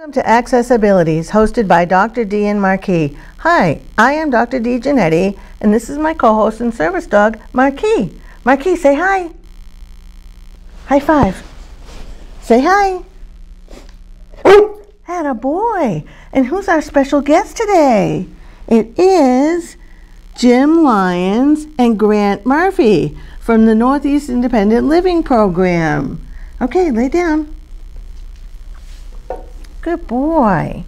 Welcome to Accessibilities, hosted by Dr. D and Marquis. Hi, I am Dr. D. Giannetti, and this is my co-host and service dog, Marquis. Marquis, say hi. High five. Say hi. Atta boy. And who's our special guest today? It is Jim Lyons and Grant Murphy from the Northeast Independent Living Program. Okay, lay down. Good boy.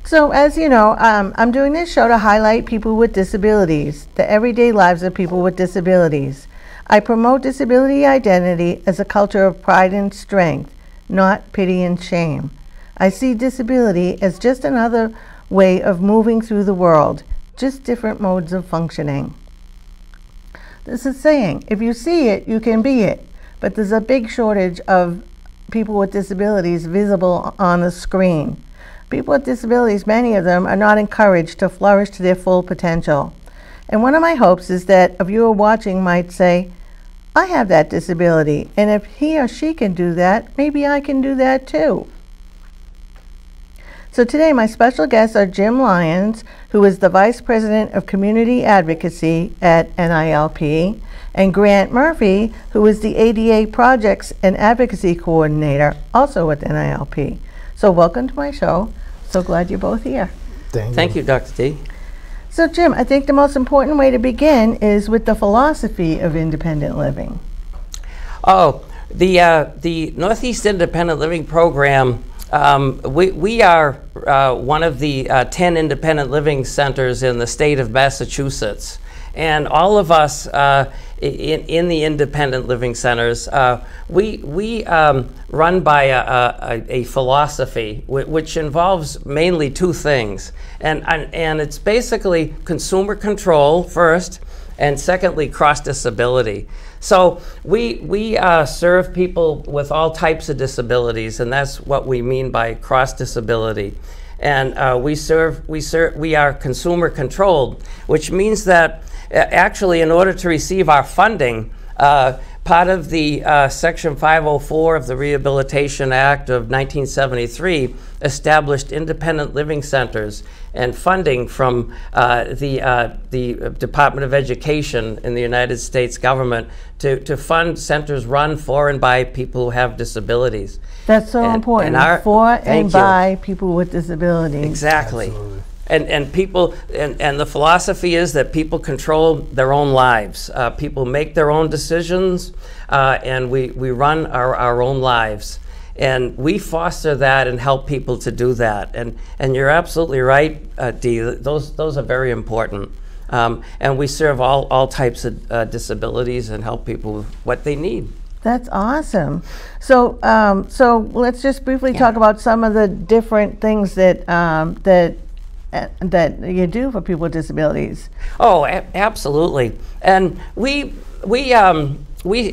So as you know, I'm doing this show to highlight people with disabilities, the everyday lives of people with disabilities. I promote disability identity as a culture of pride and strength, not pity and shame. I see disability as just another way of moving through the world, just different modes of functioning. This is saying, if you see it, you can be it, but there's a big shortage of people with disabilities visible on the screen. People with disabilities, many of them, are not encouraged to flourish to their full potential. And one of my hopes is that a viewer watching might say, I have that disability, and if he or she can do that, maybe I can do that too. So today my special guests are Jim Lyons, who is the Vice President of Community Advocacy at NILP, and Grant Murphy, who is the ADA Projects and Advocacy Coordinator, also with NILP. So welcome to my show. So glad you're both here. Thank you, Dr. D. So Jim, I think the most important way to begin is with the philosophy of independent living. Oh, the Northeast Independent Living Program, we are one of the 10 independent living centers in the state of Massachusetts. And all of us in the independent living centers, we run by a philosophy which involves mainly two things. And it's basically consumer control first, and secondly, cross-disability. So we serve people with all types of disabilities, and that's what we mean by cross-disability. And we are consumer controlled, which means that actually, in order to receive our funding, part of the Section 504 of the Rehabilitation Act of 1973 established independent living centers and funding from the Department of Education in the United States government to fund centers run for and by people who have disabilities. That's so important, for and by people with disabilities. Exactly. Absolutely. And people, and the philosophy is that people control their own lives. People make their own decisions, and we run our own lives. And we foster that and help people to do that. And you're absolutely right, Dee, those are very important. And we serve all types of disabilities and help people with what they need. That's awesome. So so let's just briefly talk about some of the different things that that you do for people with disabilities. Oh, absolutely. And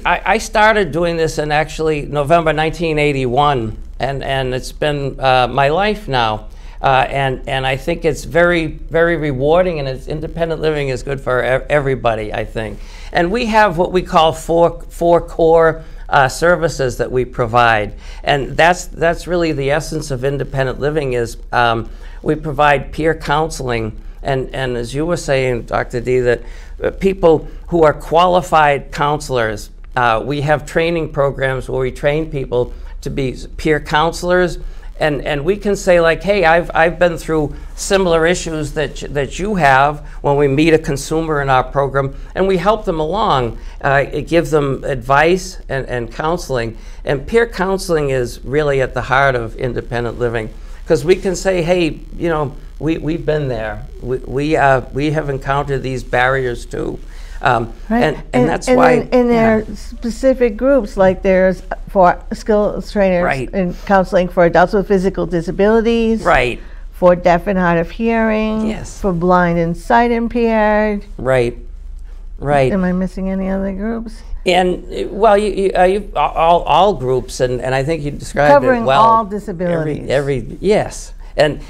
I started doing this in actually November 1981, and it's been my life now. And I think it's very, very rewarding, and it's independent living is good for everybody, I think. And we have what we call four core services that we provide, and that's really the essence of independent living. Is we provide peer counseling, and as you were saying, Dr. D, that people who are qualified counselors, we have training programs where we train people to be peer counselors, and we can say, like, hey, I've been through similar issues that you have when we meet a consumer in our program, and we help them along, give them advice and counseling. And peer counseling is really at the heart of independent living, because we can say, hey, you know, we've been there. We have encountered these barriers too. Right. And that's why. And there are specific groups, like there's for skills trainers in counseling for adults with physical disabilities. Right. For deaf and hard of hearing. Yes. For blind and sight impaired. Right. Right. Am I missing any other groups? And well, you all groups, and I think you described covering it well. all disabilities. Yes. And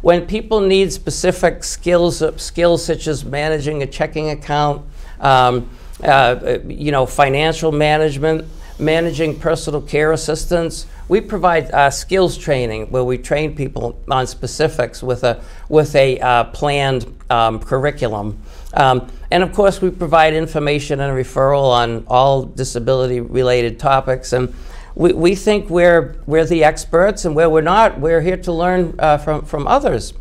when people need specific skills such as managing a checking account, you know, financial management, managing personal care assistants. We provide skills training where we train people on specifics with a planned curriculum. And of course, we provide information and referral on all disability-related topics. And we think we're the experts, and where we're not, we're here to learn from others.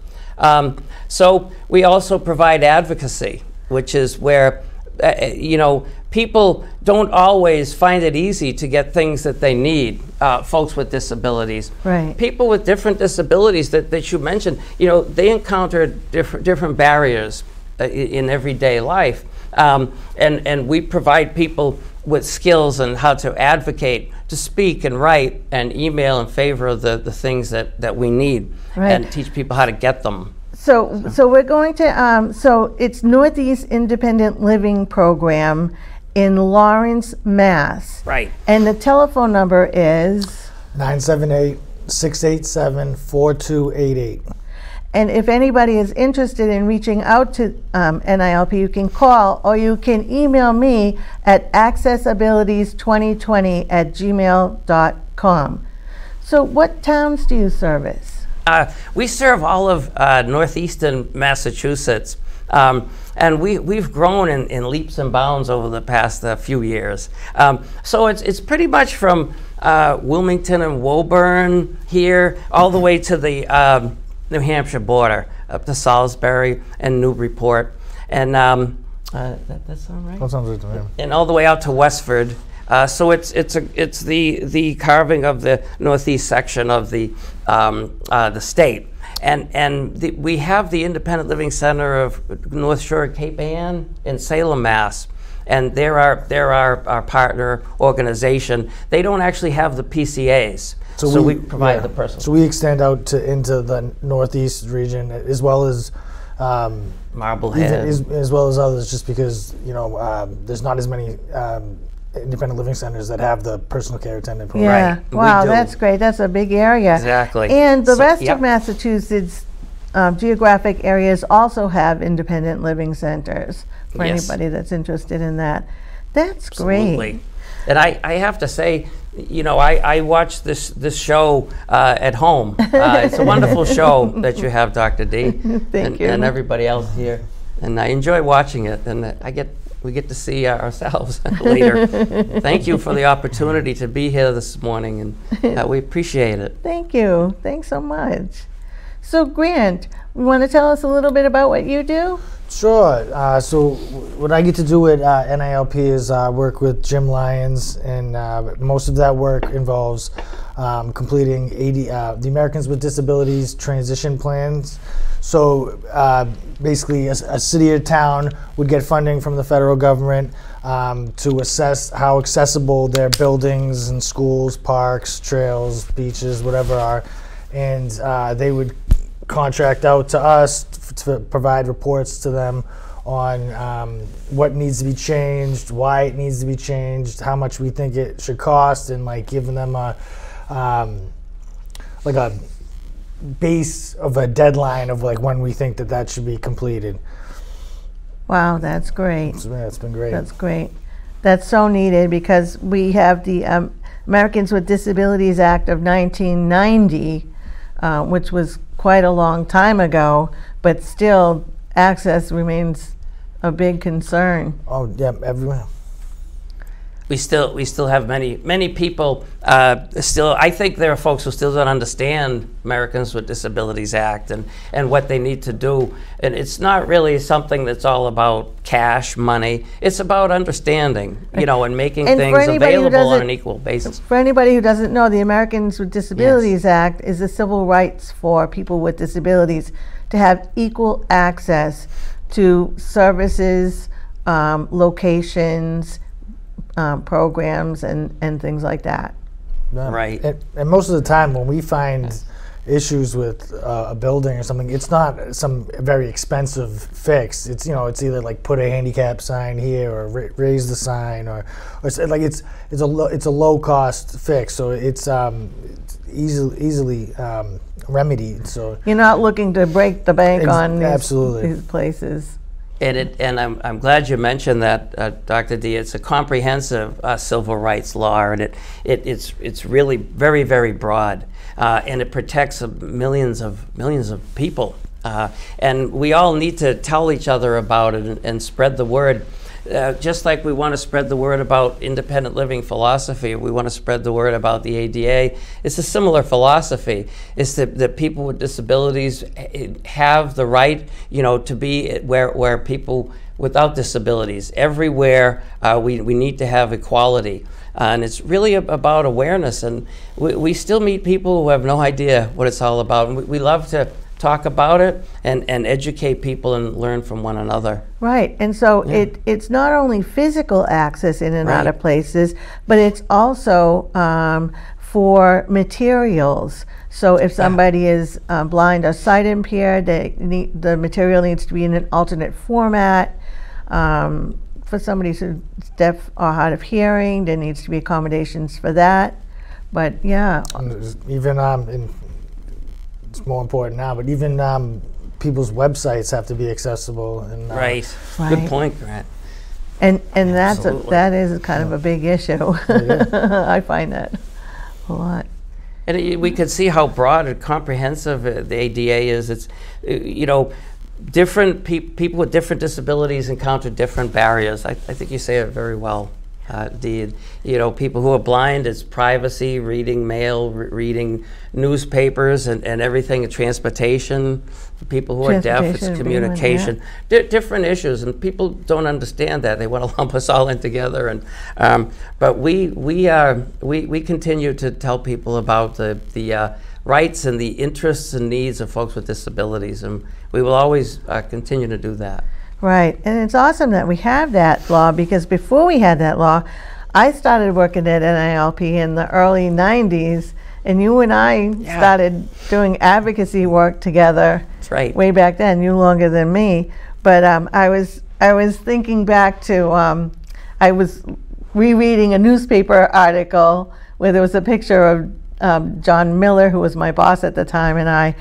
So we also provide advocacy, which is where people don't always find it easy to get things that they need, folks with disabilities. Right. People with different disabilities that you mentioned, they encounter different barriers in everyday life. And we provide people with skills on how to advocate, to speak and write and email in favor of the things that we need, right, and teach people how to get them. So we're going to, so it's Northeast Independent Living Program in Lawrence, Mass. Right. And the telephone number is? 978-687-4288. And if anybody is interested in reaching out to NILP, you can call or you can email me at accessibilities2020@gmail.com. So what towns do you service? We serve all of northeastern Massachusetts, and we've grown in leaps and bounds over the past few years. So it's pretty much from Wilmington and Woburn here all the way to the New Hampshire border, up to Salisbury and Newburyport, and that sound right? That sounds right to me. And all the way out to Westford. So it's the carving of the northeast section of the state, and we have the Independent Living Center of North Shore Cape Ann in Salem, Mass. And they're our partner organization. They don't actually have the PCAs, so we provide the personal. So we extend out into the Northeast region as well as Marblehead, as well as others, just because there's not as many independent living centers that have the personal care attendant program. Yeah, right. Wow, that's great. That's a big area. Exactly. And the rest of Massachusetts geographic areas also have independent living centers for anybody that's interested in that. That's Absolutely. Great. And I have to say, I watch this show at home. It's a wonderful show that you have, Dr. D. Thank you. And everybody else here. And I enjoy watching it, and we get to see ourselves later. Thank you for the opportunity to be here this morning, and we appreciate it. Thank you. Thanks so much. So Grant, you want to tell us a little bit about what you do? Sure. So what I get to do at NILP is work with Jim Lyons, and most of that work involves completing the Americans with Disabilities transition plans. So basically, a city or town would get funding from the federal government to assess how accessible their buildings and schools, parks, trails, beaches, whatever are, and they would contract out to us to provide reports to them on what needs to be changed, why it needs to be changed, how much we think it should cost, and giving them a base of a deadline of when we think that should be completed. Wow, that's great. It's been great. That's great. That's so needed because we have the Americans with Disabilities Act of 1990, which was quite a long time ago, but still access remains a big concern. Oh yeah, everywhere. We still have many people still. I think there are folks who still don't understand Americans with Disabilities Act and what they need to do. And it's not really something that's all about cash, money. It's about understanding, and making things available on an equal basis. For anybody who doesn't know, the Americans with Disabilities Act is the civil rights for people with disabilities to have equal access to services, locations, programs and things like that. Yeah. Right. And most of the time when we find issues with a building or something, it's not some very expensive fix. It's it's either put a handicap sign here or raise the sign or it's a low cost fix. So it's easily remedied. So you're not looking to break the bank on absolutely these places. And I'm glad you mentioned that, Dr. D. It's a comprehensive civil rights law, and it's really very, very broad, and it protects millions of people. And we all need to tell each other about it and spread the word. Just like we want to spread the word about independent living philosophy, we want to spread the word about the ADA. It's a similar philosophy. It's that people with disabilities have the right, to be where people without disabilities. Everywhere we need to have equality. And it's really about awareness. And we still meet people who have no idea what it's all about. And we love to talk about it and educate people and learn from one another. Right, and so it's not only physical access in and out of places, but it's also for materials. So if somebody is blind or sight impaired, the material needs to be in an alternate format. For somebody who's deaf or hard of hearing, there needs to be accommodations for that. But yeah. Even it's more important now, but even people's websites have to be accessible. And, right. Good point, Grant. And that is kind of a big issue. I find that a lot. And we could see how broad and comprehensive the ADA is. It's, different people with different disabilities encounter different barriers. I think you say it very well. People who are blind, it's privacy, reading mail, reading newspapers and everything, transportation. For people who are deaf, it's communication. Different issues, and people don't understand that. They want to lump us all in together. And but we continue to tell people about the rights and the interests and needs of folks with disabilities, and we will always continue to do that. Right, and it's awesome that we have that law, because before we had that law, I started working at NILP in the early 90s, and you and I started doing advocacy work together. That's right. Way back then, you longer than me. But I was thinking back to, I was rereading a newspaper article where there was a picture of John Miller, who was my boss at the time, and I.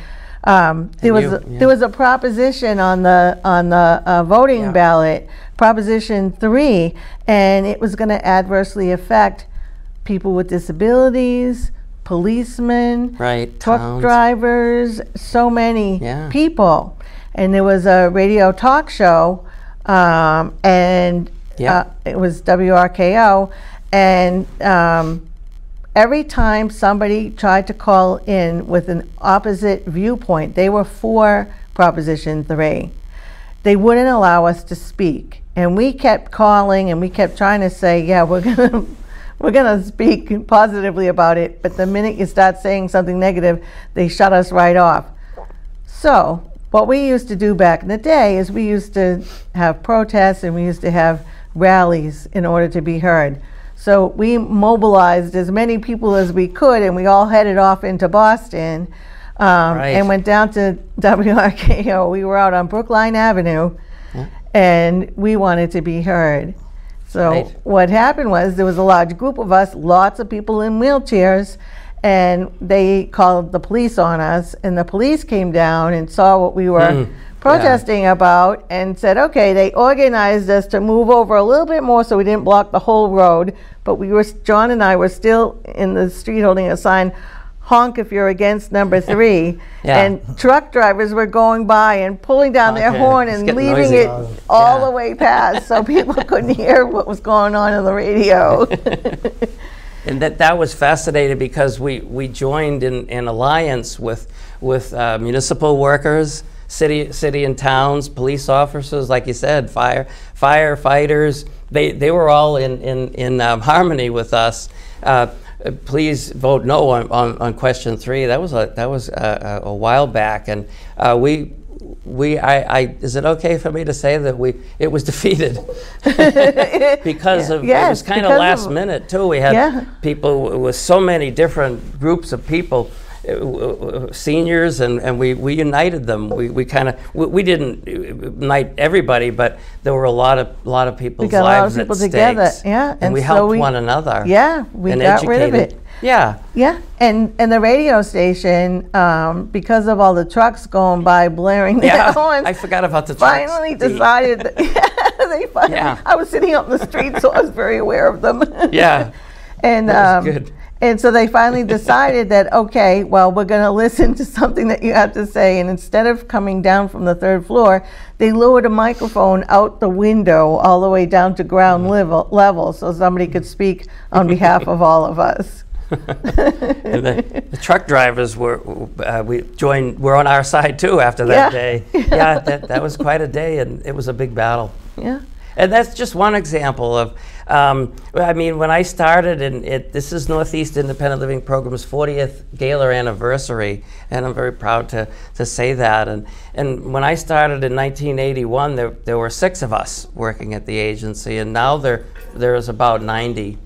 There was a proposition on the voting ballot, Proposition 3, and it was going to adversely affect people with disabilities, policemen, truck drivers, so many people. And there was a radio talk show, and it was WRKO, and every time somebody tried to call in with an opposite viewpoint, they were for Proposition 3. They wouldn't allow us to speak. And we kept calling and we kept trying to say, yeah, we're gonna speak positively about it, but the minute you start saying something negative, they shut us right off. So what we used to do back in the day is we used to have protests and we used to have rallies in order to be heard. So we mobilized as many people as we could, and we all headed off into Boston and went down to WRKO. We were out on Brookline Avenue, and we wanted to be heard. So what happened was there was a large group of us, lots of people in wheelchairs, and they called the police on us, and the police came down and saw what we were protesting about and said, okay, they organized us to move over a little bit more so we didn't block the whole road, but John and I were still in the street holding a sign, honk if you're against number 3. And truck drivers were going by and pulling down their horn and leaving noisy. it all the way past so people couldn't hear what was going on in the radio. And that was fascinating because we joined in alliance with municipal workers, city and towns, police officers, like you said, firefighters. They were all in harmony with us. Please vote no on question 3. That was a while back, and is it okay for me to say that it was defeated because it was kind of last minute too. We had people with so many different groups of people. Seniors, and we united them. We didn't unite everybody, but there were a lot of people's lives at stake. Together, and we helped one another. Yeah, we got rid of it. Yeah. Yeah, and the radio station, because of all the trucks going by blaring their horns, I forgot about the trucks. finally decided that, they finally, I was sitting out in the street, so I was very aware of them. Yeah. And that was good. And so they finally decided that, okay, well, we're going to listen to something that you have to say. And instead of coming down from the 3rd floor, they lowered a microphone out the window all the way down to ground level so somebody could speak on behalf of all of us. And the truck drivers were on our side too after that day. Yeah, that was quite a day, and it was a big battle. Yeah. And that's just one example of, I mean, when I started, and this is Northeast Independent Living Program's 40th gala anniversary, and I'm very proud to say that. And when I started in 1981, there were 6 of us working at the agency, and now there is about 90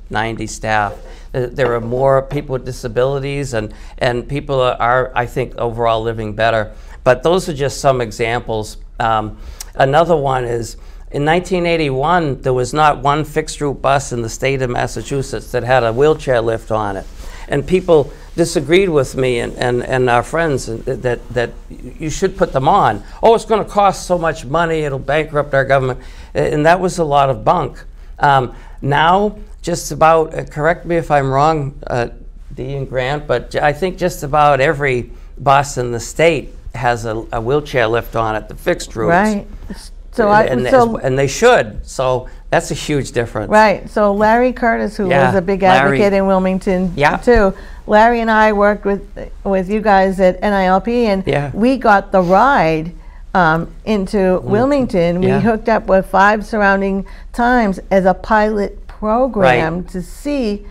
staff. There are more people with disabilities, and people are, I think, overall living better. But those are just some examples. Another one is, in 1981, there was not one fixed route bus in the state of Massachusetts that had a wheelchair lift on it. And people disagreed with me and our friends that you should put them on. Oh, it's going to cost so much money, it'll bankrupt our government. And that was a lot of bunk. Now, just about, correct me if I'm wrong, Dee and Grant, but I think just about every bus in the state has a wheelchair lift on it, the fixed routes. Right. So and they should. So that's a huge difference. Right. So Larry Curtis, who was a big advocate in Wilmington too, Larry and I worked with you guys at NILP, and we got the ride into Wilmington. We hooked up with 5 surrounding towns as a pilot program to see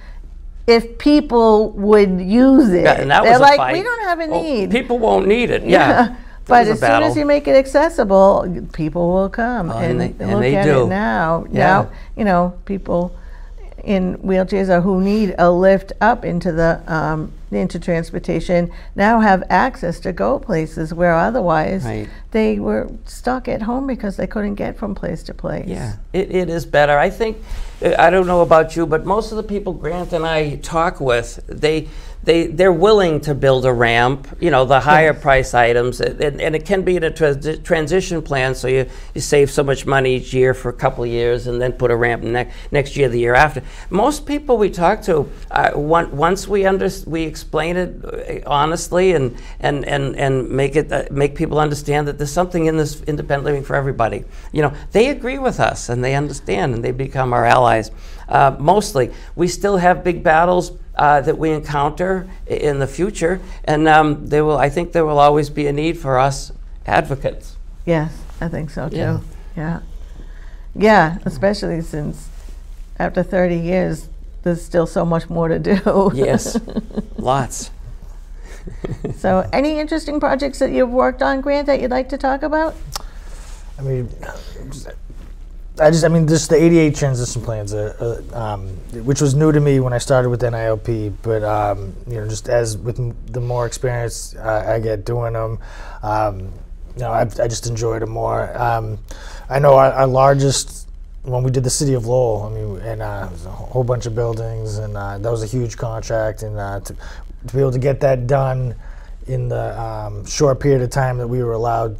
if people would use it. Yeah, and that They're was like, a fight. we don't have a need. People won't need it. Yeah. But as soon as you make it accessible, people will come and look at it now. Now, you know, people in wheelchairs or who need a lift up into the into transportation now have access to go places where otherwise they were stuck at home because they couldn't get from place to place. Yeah, it is better. I think, I don't know about you, but most of the people Grant and I talk with, they're willing to build a ramp, you know, the higher price items, and it can be in a transition plan, so you save so much money each year for a couple of years and then put a ramp next year, the year after. Most people we talk to, once we explain it honestly and make people understand that there's something in this independent living for everybody, you know, they agree with us and they understand and they become our allies. Mostly, we still have big battles that we encounter in the future, and I think there will always be a need for us advocates. Yes, I think so too. Yeah, especially since after 30 years, there's still so much more to do. Yes, lots. So, any interesting projects that you've worked on, Grant, that you'd like to talk about? I mean, just the 88 transition plans, which was new to me when I started with NILP, but you know, just as with the more experience I get doing them, you know, I just enjoyed them more. I know our largest, when we did the city of Lowell, I mean, and it was a whole bunch of buildings, and that was a huge contract, and to be able to get that done in the short period of time that we were allowed.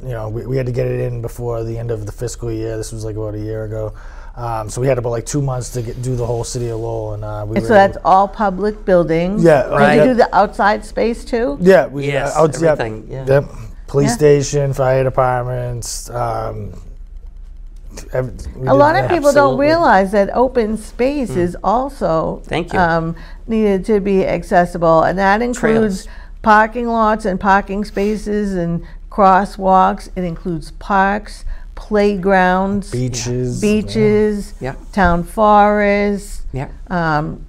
You know, we had to get it in before the end of the fiscal year. This was like about a year ago. So we had about like 2 months to do the whole city of Lowell. And so that's all public buildings? Yeah. Did you do the outside space too? Yeah. Everything. Yep. Police station, fire departments. A lot of people don't realize that open space is also needed to be accessible. And that includes parking lots and parking spaces and crosswalks. It includes parks, playgrounds, beaches, town forests,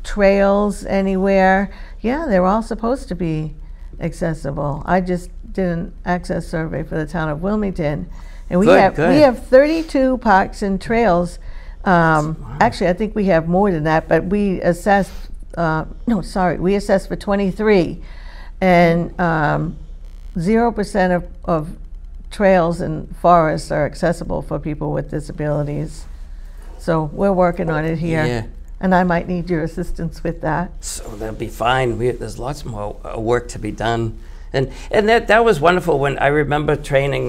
trails anywhere. Yeah, they're all supposed to be accessible. I just did an access survey for the town of Wilmington, and we have 32 parks and trails. Actually, I think we have more than that, but we assessed. We assessed for 23, and 0% of trails and forests are accessible for people with disabilities. So we're working on it here. Yeah. and I might need your assistance with that. So that'll be fine. There's lots more work to be done, and that was wonderful. When I remember training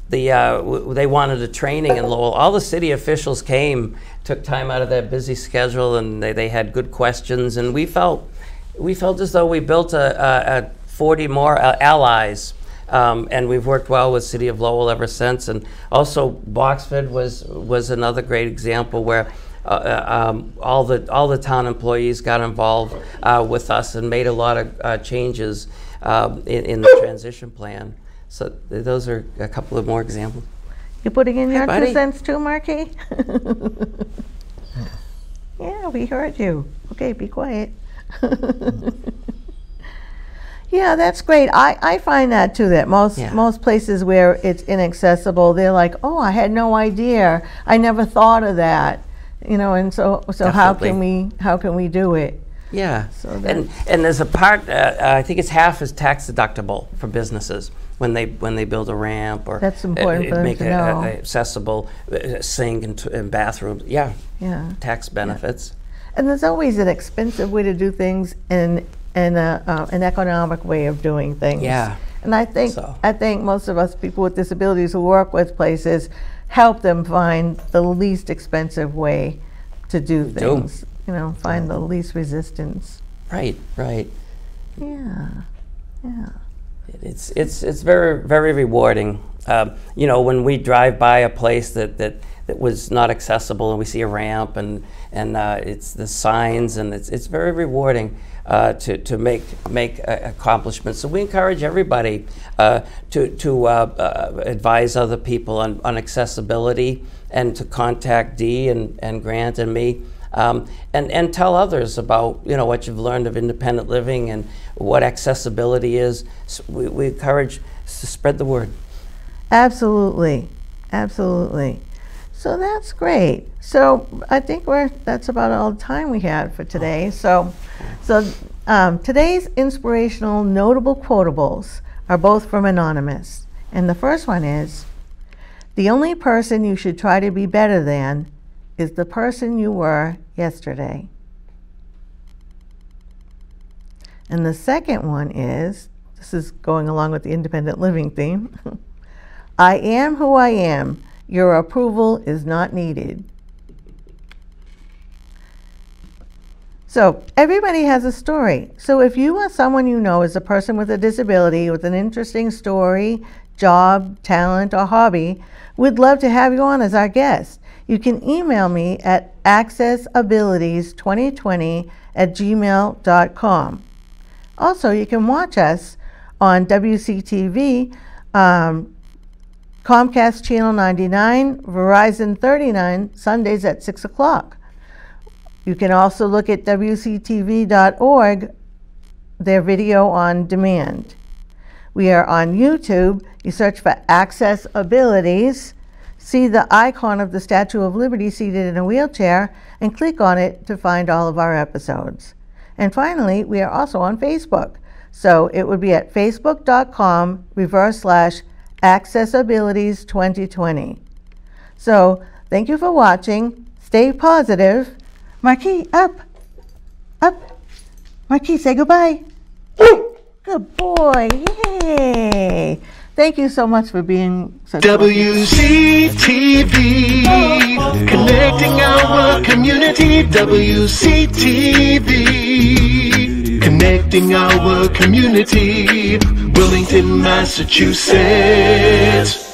they wanted a training in Lowell. All the city officials came, took time out of their busy schedule, and they had good questions. And we felt as though we built a 40 more allies. And we've worked well with City of Lowell ever since. And also Boxford was another great example where all the town employees got involved with us and made a lot of changes in the transition plan. So those are a couple of more examples. You putting in your buddy. 2 cents too, Marky? Yeah, we heard you. Okay, be quiet. Yeah, that's great. I find that too, that most places where it's inaccessible, they're like, oh, I had no idea. I never thought of that. You know, and so how can we do it? Yeah, so and there's a part, I think it's half is tax deductible for businesses when they build a ramp or that's important for them make to know. Accessible sink and bathrooms. Yeah, tax benefits. Yeah. And there's always an expensive way to do things and an economic way of doing things. Yeah, and I think most of us people with disabilities who work with places help them find the least expensive way to do things. You know, find the least resistance. Right. Yeah. It's very, very rewarding. You know, when we drive by a place that was not accessible and we see a ramp and it's the signs, and it's very rewarding to make accomplishments. So we encourage everybody to advise other people on accessibility and to contact Dee and Grant and me. And tell others about, you know, what you've learned of independent living and what accessibility is. So we encourage to spread the word. Absolutely. So that's great. So I think that's about all the time we had for today. So today's inspirational notable quotables are both from Anonymous. And the first one is, the only person you should try to be better than is the person you were yesterday. And the second one is, this is going along with the independent living theme, I am who I am. Your approval is not needed. So everybody has a story. So if you or someone you know is a person with a disability with an interesting story, job, talent, or hobby, we'd love to have you on as our guest. You can email me at accessabilities2020@gmail.com. Also, you can watch us on WCTV, Comcast Channel 99, Verizon 39, Sundays at 6 o'clock. You can also look at WCTV.org, their video on demand. We are on YouTube. You search for Access Abilities, see the icon of the Statue of Liberty seated in a wheelchair, and click on it to find all of our episodes. And finally, we are also on Facebook. So it would be at facebook.com/accessabilities2020. So thank you for watching. Stay positive. Marquis, up. Marquis, say goodbye. Good boy. Yay. Thank you so much for being such WCTV, connecting our community. WCTV, connecting our community. Wilmington, Massachusetts.